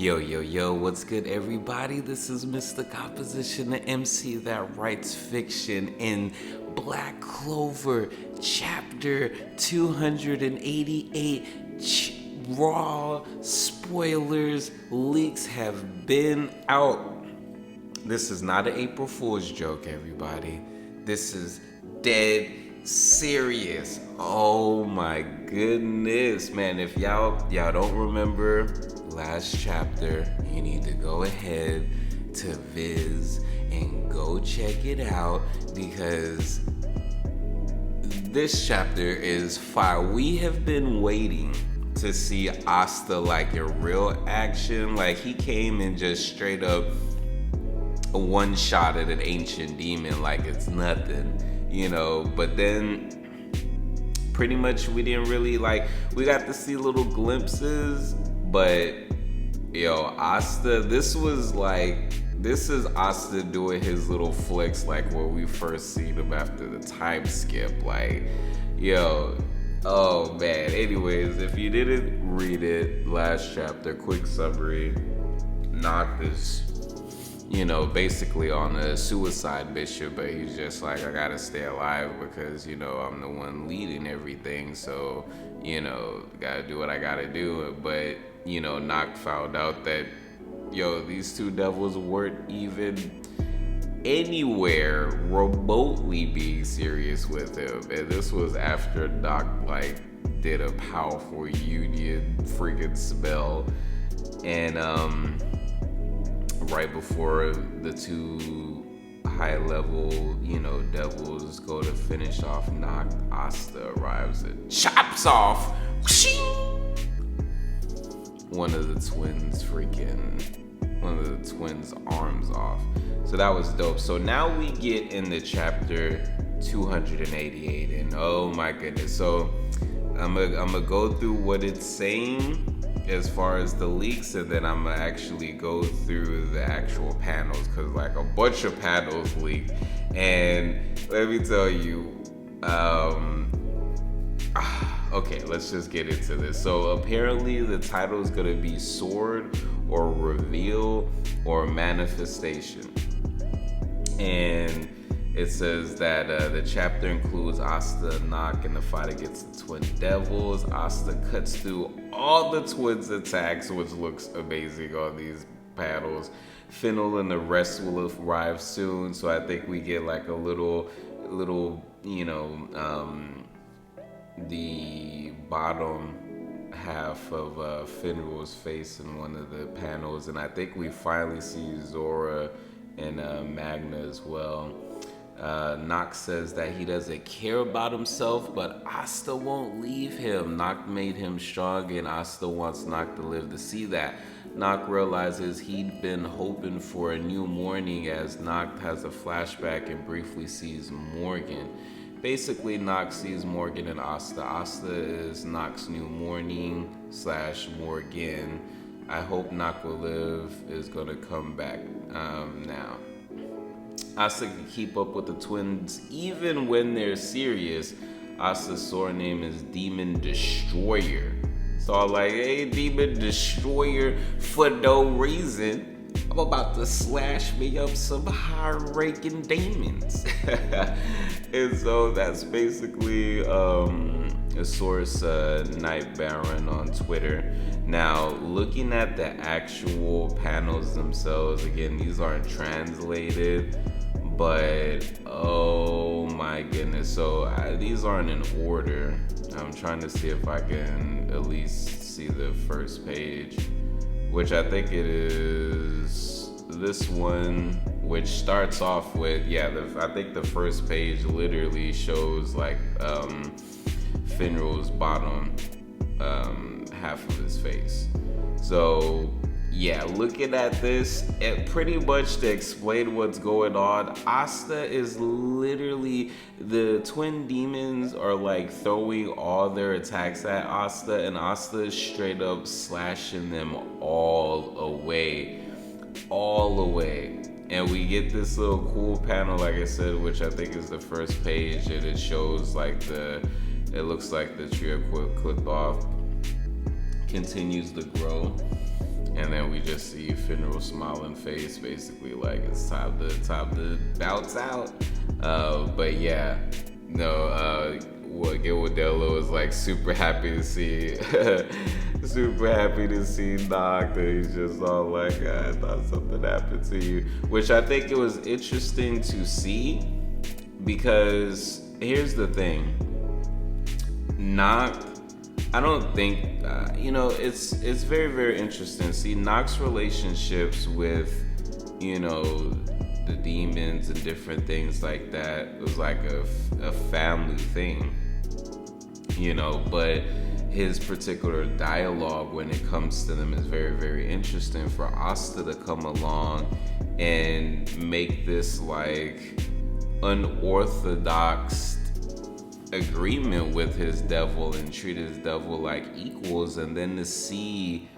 Yo, what's good, everybody? This is Mr. Composition, the MC that writes fiction in Black Clover Chapter 288. Raw spoilers, leaks have been out. This is not an April Fool's joke, everybody. This is dead serious. Oh my goodness, man. If y'all don't remember last chapter, you need to go ahead to Viz and go check it out, because this chapter is fire. We have been waiting to see Asta like in real action. Like, he came and just straight up one shot at an ancient demon like it's nothing, but then pretty much we didn't really we got to see little glimpses, but Asta, this is Asta doing his little flicks like what we first seen him after the time skip. Oh man. Anyways, if you didn't read it, last chapter, quick summary, Noct is basically on a suicide mission, but he's just like, I gotta stay alive because, I'm the one leading everything. So, gotta do what I gotta do. But, Noct found out that, these two devils weren't even anywhere remotely being serious with him. And this was after Noct, did a powerful union freaking spell. And, right before the two high-level, devils go to finish off Noct, Asta arrives and chops off one of the twins' arms off. So that was dope. So now we get into chapter 288, and oh my goodness. So I'm gonna go through what it's saying as far as the leaks, and then I'm gonna actually go through the actual panels, because a bunch of panels leaked. And let me tell you, okay, let's just get into this. So apparently the title is gonna be Sword or Reveal or Manifestation, and it says that the chapter includes Asta and Noct in the fight against the twin devils. Asta cuts through all the twins' attacks, which looks amazing on these panels. Fennel and the rest will arrive soon, so I think we get a little, the bottom half of Fenrir's face in one of the panels, and I think we finally see Zora and Magna as well. Noct says that he doesn't care about himself, but Asta won't leave him. Noct made him strong, and Asta wants Noct to live to see that. Noct realizes he'd been hoping for a new morning as Noct has a flashback and briefly sees Morgan. Basically, Noct sees Morgan and Asta. Asta is Noct's new morning / Morgan. I hope Noct will live is gonna come back now. Asta can keep up with the twins even when they're serious. Asta's sword name is Demon Destroyer. So I'm like, hey, Demon Destroyer, for no reason, I'm about to slash me up some high-ranking demons. And so that's basically a source, Night Baron on Twitter. Now, looking at the actual panels themselves, again, these aren't translated, but oh my goodness. So these aren't in order. I'm trying to see if I can at least see the first page, which I think it is this one, which starts off with, I think the first page literally shows Fenrir's bottom half of his face. So looking at this, it pretty much to explain what's going on, Asta is literally, the twin demons are throwing all their attacks at Asta, and Asta is straight up slashing them all away. And we get this little cool panel, like I said, which I think is the first page, and it shows it looks like the trio clip off continues to grow. And then then we just see Finral's smiling face, basically like it's time to bounce out. But yeah, no, Guillermo is like super happy to see Noct, and he's just all like, I thought something happened to you, which I think it was interesting to see, because here's the thing, Noct, I don't think, it's very, very interesting. See, Noct's relationships with, the demons and different things like that, it was like a family thing, but his particular dialogue when it comes to them is very, very interesting. For Asta to come along and make this like unorthodox agreement with his devil and treat his devil like equals, and then to see,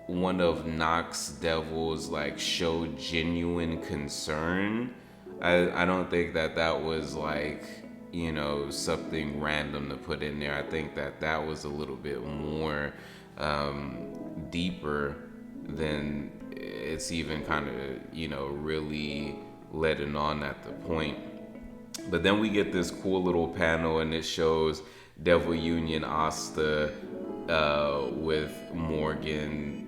one of Noct's devils like show genuine concern. I don't think that was like, something random to put in there. I think that was a little bit more deeper than it's even kind of, really letting on at the point. But then we get this cool little panel, and it shows Devil Union Asta with Morgan,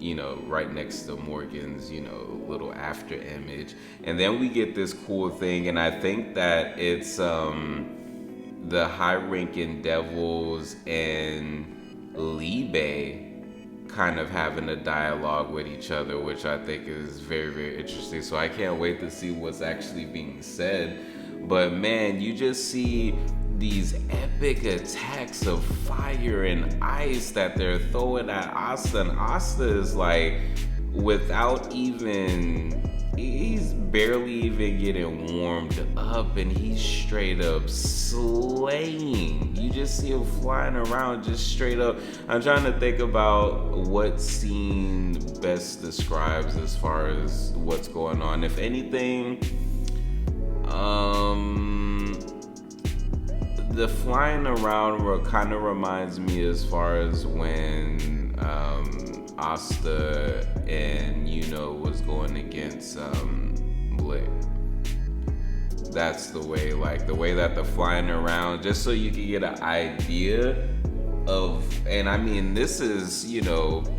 right next to Morgan's, little after image. And then we get this cool thing, and I think that it's the high-ranking devils and Libe kind of having a dialogue with each other, which I think is very, very interesting. So I can't wait to see what's actually being said. But man, you just see these epic attacks of fire and ice that they're throwing at Asta, and Asta is like, he's barely even getting warmed up, and he's straight up slaying. You just see him flying around just straight up. I'm trying to think about what scene best describes as far as what's going on. If anything, the flying around kind of reminds me as far as when Asta and was going against Blick. That's the way that the flying around, just so you can get an idea of, and I mean, this is,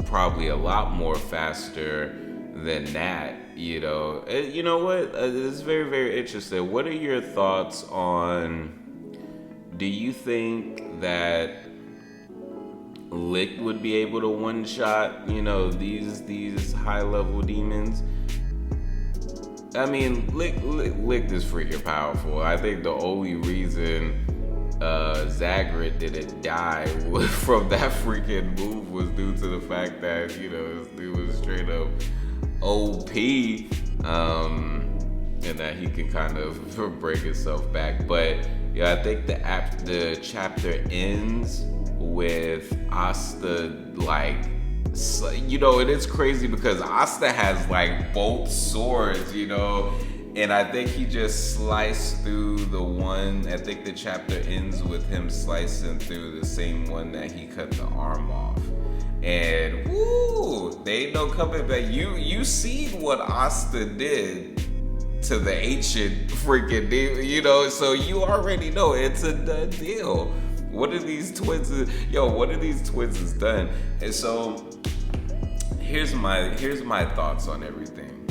probably a lot more faster than that, You know what? It's very, very interesting. What are your thoughts on, do you think that Lick would be able to one-shot, these high-level demons? I mean, Lick is freaking powerful. I think the only reason Zagreus didn't die from that freaking move was due to the fact that, it was straight up OP, and that he can kind of break himself back. But yeah, I think the chapter ends with Asta, and it's crazy because Asta has both swords, and I think he just sliced through the one. I think the chapter ends with him slicing through the same one that he cut the arm off. And woo, they ain't no coming back. You seen what Asta did to the ancient freaking demon, so you already know it's a done deal. What are these twins has done? And so here's my thoughts on everything,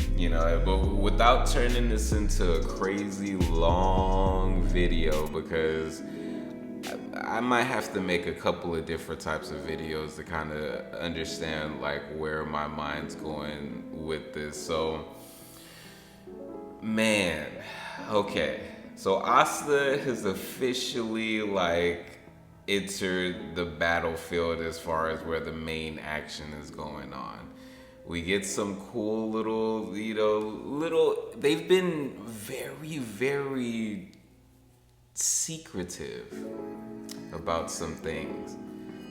but without turning this into a crazy long video, because I might have to make a couple of different types of videos to kind of understand where my mind's going with this. So, man, okay. So Asta has officially entered the battlefield as far as where the main action is going on. We get some cool little, they've been very, very secretive about some things.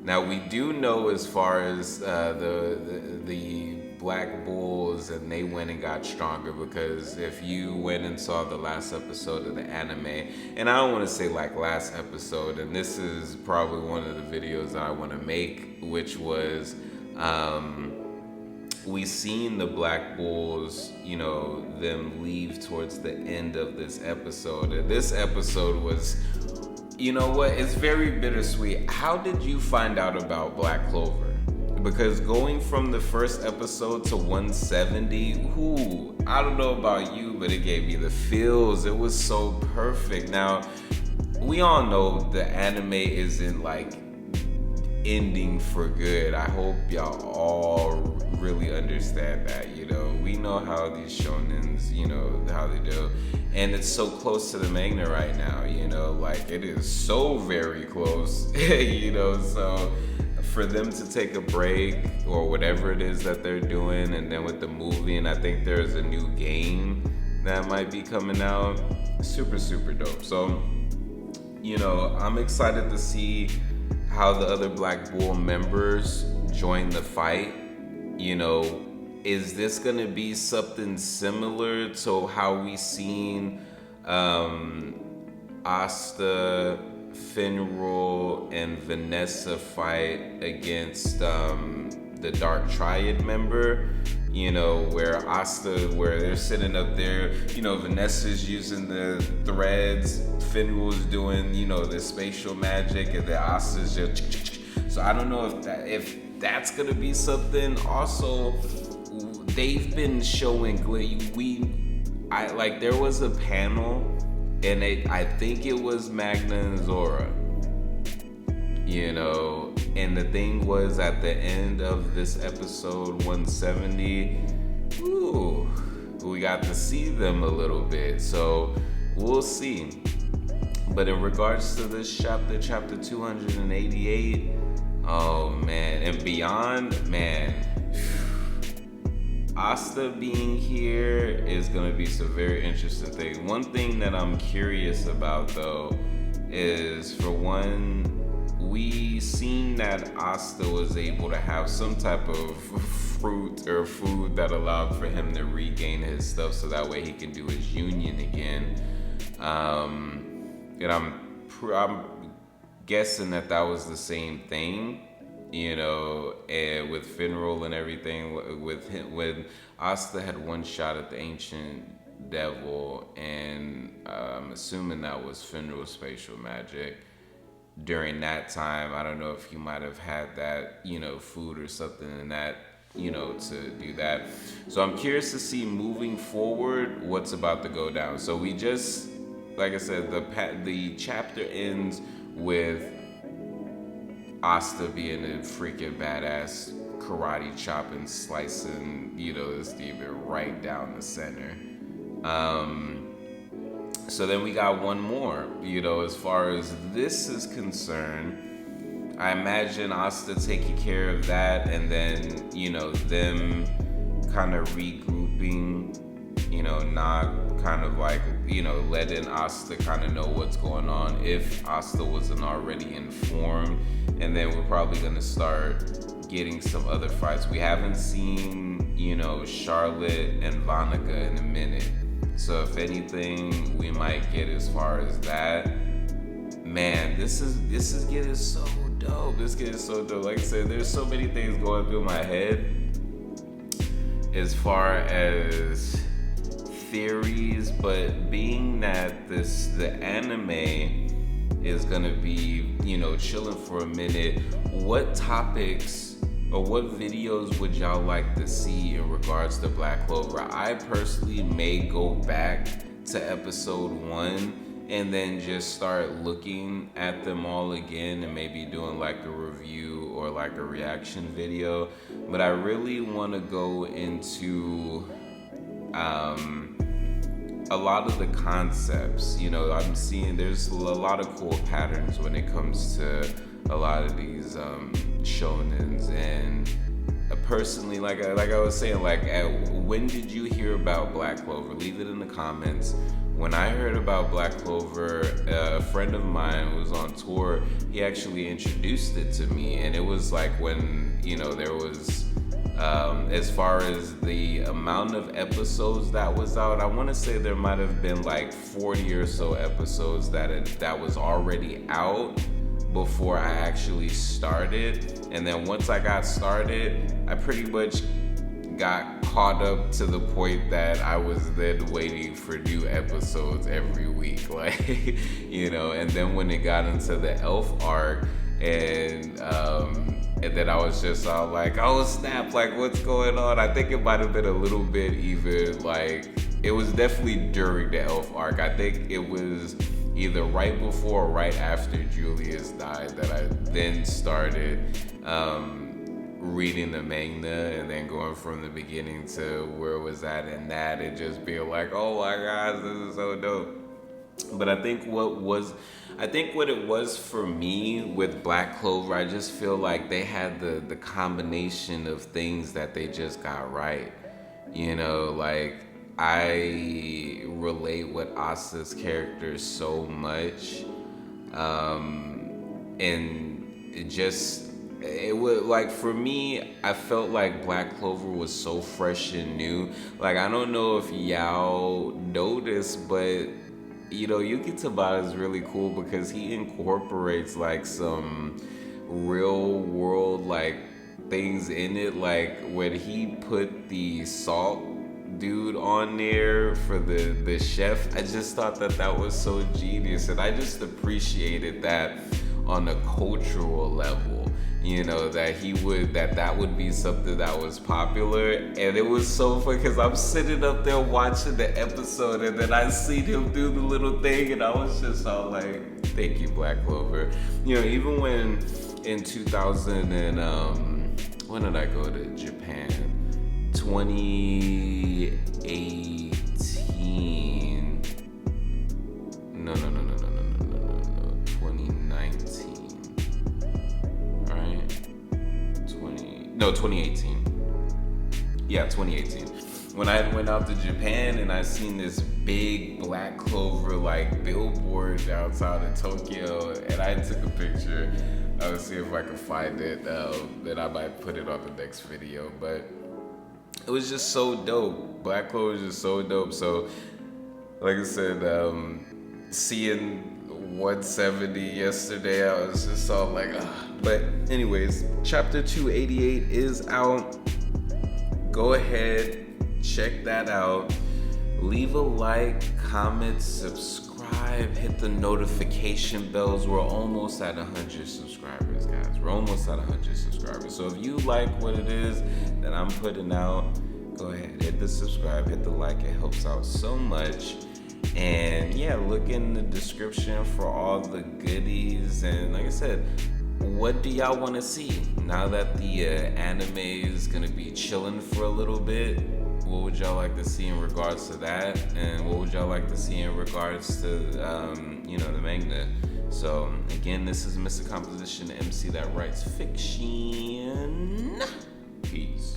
Now we do know as far as the Black Bulls, and they went and got stronger, because if you went and saw the last episode of the anime, and I don't want to say last episode, and this is probably one of the videos that I want to make, which was We seen the Black Bulls, you know, them leave towards the end of this episode. And this episode was, you know what, it's very bittersweet. How did you find out about Black Clover? Because going from the first episode to 170, I don't know about you, but it gave me the feels. It was so perfect. Now, we all know the anime isn't like ending for good. I hope y'all all really understand that. You know, we know how these shonens, you know, how they do. And it's so close to the manga right now, you know, like it is so very close, you know, so for them to take a break or whatever it is that they're doing, and then with the movie, and I think there's a new game that might be coming out, super dope. So, you know, I'm excited to see how the other Black Bull members join the fight. You know, is this gonna be something similar to how we seen Asta, Finroll, and Vanessa fight against the Dark Triad member? You know, where they're sitting up there, you know, Vanessa's using the threads, Finroll's doing, you know, the spatial magic, and then Asta's just. So I don't know if that's gonna be something. Also, they've been showing there was a panel, and I think it was Magna and Zora, you know, and the thing was at the end of this episode 170, we got to see them a little bit, so we'll see. But in regards to this chapter 288, oh man, and beyond, man, Asta being here is going to be some very interesting things. One thing that I'm curious about, though, is, for one, we seen that Asta was able to have some type of fruit or food that allowed for him to regain his stuff, so that way he can do his union again. And I'm guessing that was the same thing, you know, and with Finroll and everything, with him, when Asta had one shot at the ancient devil, and I'm assuming that was Finroll's spatial magic. During that time, I don't know if he might have had that, you know, food or something in that, you know, to do that. So I'm curious to see moving forward what's about to go down. So we just, like I said, the chapter ends with Asta being a freaking badass, karate chopping, slicing, you know, this demon right down the center. So then we got one more, you know, as far as this is concerned. I imagine Asta taking care of that, and then, you know, them kind of regrouping, you know, not kind of like, you know, letting Asta kind of know what's going on if Asta wasn't already informed. And then we're probably going to start getting some other fights. We haven't seen, you know, Charlotte and Vanica in a minute. So if anything, we might get as far as that. Man, this is getting so dope. This is getting so dope. Like I said, there's so many things going through my head as far as theories, but being that the anime is gonna be, you know, chilling for a minute, what topics or what videos would y'all like to see in regards to Black Clover? I personally may go back to episode 1 and then just start looking at them all again and maybe doing like a review or like a reaction video. But I really want to go into a lot of the concepts. You know, I'm seeing there's a lot of cool patterns when it comes to a lot of these shonens. And personally, like I was saying, when did you hear about Black Clover? Leave it in the comments. When I heard about Black Clover, a friend of mine was on tour. He actually introduced it to me, and it was like when, you know, there was as far as the amount of episodes that was out, I want to say there might have been like 40 or so episodes that was already out before I actually started. And then once I got started, I pretty much got caught up to the point that I was then waiting for new episodes every week. Like, you know, and then when it got into the elf arc, and then I was just all like, oh snap, like what's going on? I think it might have been a little bit even like, it was definitely during the elf arc. I think it was either right before or right after Julius died that I then started reading the manga, and then going from the beginning to where it was at in that, and just being like, oh my gosh, this is so dope. But I think what it was for me with Black Clover, I just feel like they had the combination of things that they just got right. You know, like I relate with Asta's character so much. And it was like, for me, I felt like Black Clover was so fresh and new. Like, I don't know if y'all noticed, but you know, Yuki Tabata is really cool because he incorporates like some real world like things in it. Like when he put the salt dude on there for the chef, I just thought that was so genius, and I just appreciated that on a cultural level. You know, that would be something that was popular. And it was so fun because I'm sitting up there watching the episode, and then I seen him do the little thing, and I was just all like, thank you, Black Clover. You know, even when in 2000 and when did I go to Japan? 2018. No. 2019. 2018. Yeah, 2018. When I went out to Japan and I seen this big Black Clover like billboard outside of Tokyo, and I took a picture. I would see if I could find it, and I might put it on the next video. But it was just so dope. Black Clover is just so dope. So, like I said, seeing 170 yesterday, I was just all like, ugh. But anyways, chapter 288 is out. Go ahead, check that out. Leave a like, comment, subscribe, hit the notification bells. We're almost at 100 subscribers, guys. We're almost at 100 subscribers. So if you like what it is that I'm putting out, go ahead, hit the subscribe, hit the like. It helps out so much. And yeah, look in the description for all the goodies. And like I said, what do y'all want to see now that the anime is gonna be chilling for a little bit? What would y'all like to see in regards to that? And what would y'all like to see in regards to the manga? So again, this is Mr. Composition, the MC that writes fiction. Peace.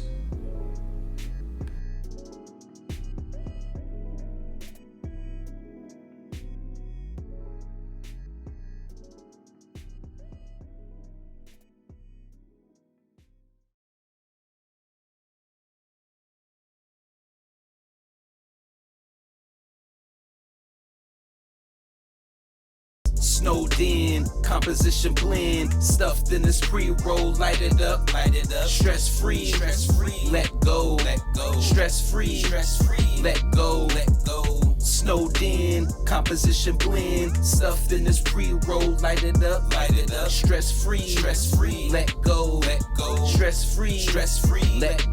Snowed in, composition blend, stuffed in this pre-roll, light it up, stress free, let go, stress free, let go, snowed in, composition blend, stuffed in this pre-roll, light it up, stress free, let go, stress free, let